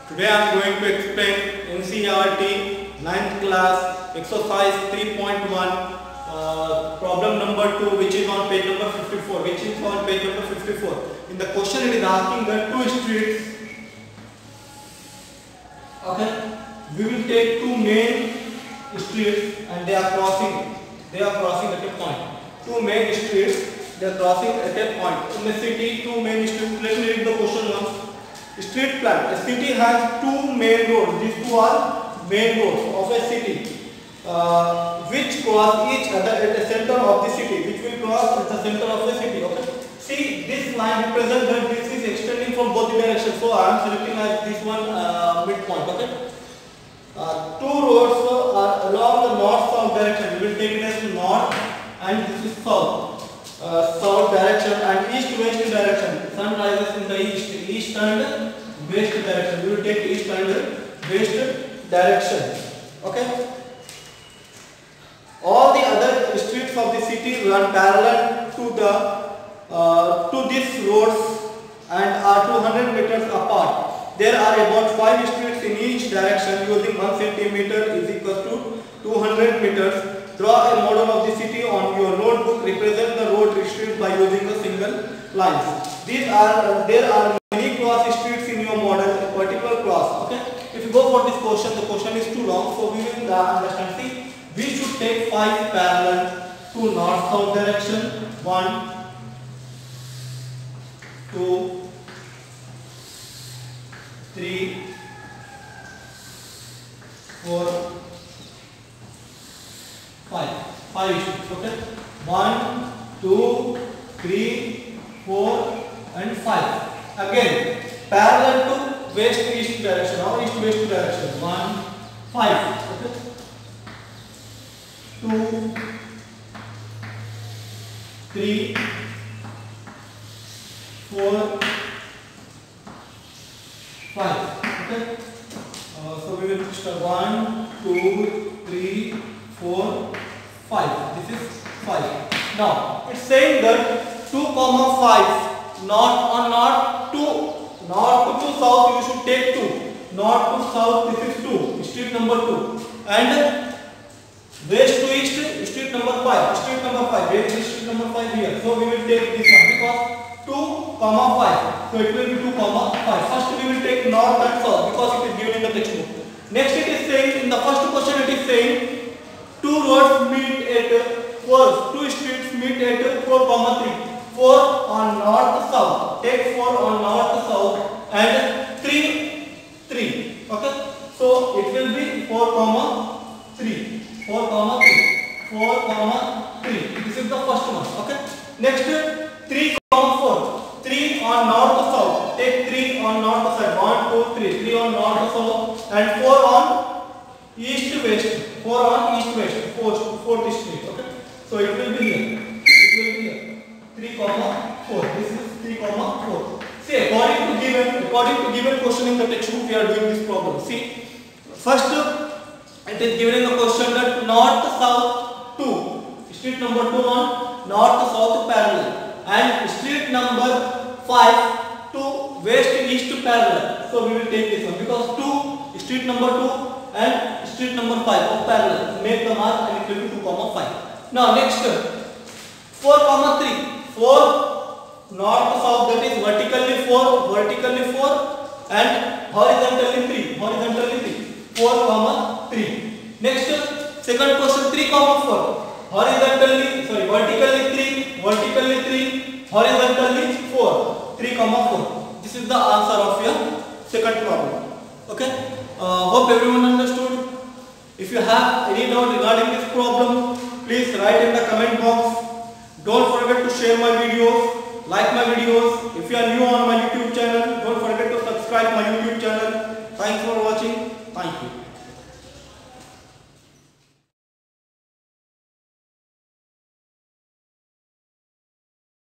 Today I am going to explain NCERT 9th class exercise 3.1 problem number 2, which is on page number 54. In the question it is asking that two streets. Okay, we will take two main streets and they are crossing. They are crossing at a point. Two main streets. They are crossing at a point. In the city, two main streets. Let me read the question once. Street plan. A city has two main roads. These two are main roads of a city, which cross each other at the center of the city. Which will cross at the center of the city. Okay. See, this line represents that this is extending from both the directions. So I am selecting as this one midpoint. Okay. Two roads are along the north-south direction. We will take it as north, and this is south. South direction and east-west direction. Sun rises in the east and west direction. We will take east and west direction. Okay. All the other streets of the city run parallel to these roads and are 200 meters apart. There are about 5 streets in each direction. Using 1 centimeter is equal to 200 meters. Draw a model of the city on your notebook. Represent the road streets by using a single lines. There are many cross streets in your model. A particular cross. Okay. If you go for this question, the question is too long, so we will understand. See, we should take 5 parallel to north-south direction. 1, 2, 3, 4, 5 streets. Okay. 1, 2, 3, 4, and 5. Again, parallel to west-east direction or east-west direction. 1, 5. Okay. 2, 3, 4, 5. Okay. So we will start 1, 2, 3, 4, 5. This is 5. Now it's saying that 2, 5. North to south you should take 2. North to south this is 2. Street number 2. And west to east street number 5. Street number 5. Where is street number 5 here? So we will take this one because 2, 5. So it will be 2, 5. First we will take north and south because it is given in the textbook. Next it is saying, in the first question it is saying, two roads meet at 4. Two streets meet at 4, 3. 4 on north south. Take 4 on north south and 3. Okay. So it will be 4, 3. 4, 3. This is the first one. Okay. Next 3, 4. 3 on north south. Take 3 on north side. 1, 2, 3. 3 on north south and 4 on east west. 4 on east west. 4th street. Okay. So it will be here. 3, 4. This is 3, 4. See, according to given question in the textbook, we are doing this problem. See, first it is given in the question that north south 2. Street number 2 on north south parallel and street number 5 to west east parallel. So we will take this one because 2 street number 2 and street number 5 of parallel. Make the mark and it will be 2, 5. Now next 4, 3. 4 north to south, that is vertically 4 and horizontally 3. 4, 3. Next second question 3, 4. Vertically 3, horizontally 4. 3, 4. This is the answer of your second problem. Okay. Hope everyone understood. If you have any doubt regarding this problem, please write in the comment box. Don't forget to share my videos, like my videos. If you are new on my YouTube channel, don't forget to subscribe my YouTube channel. Thanks for watching. Thank you.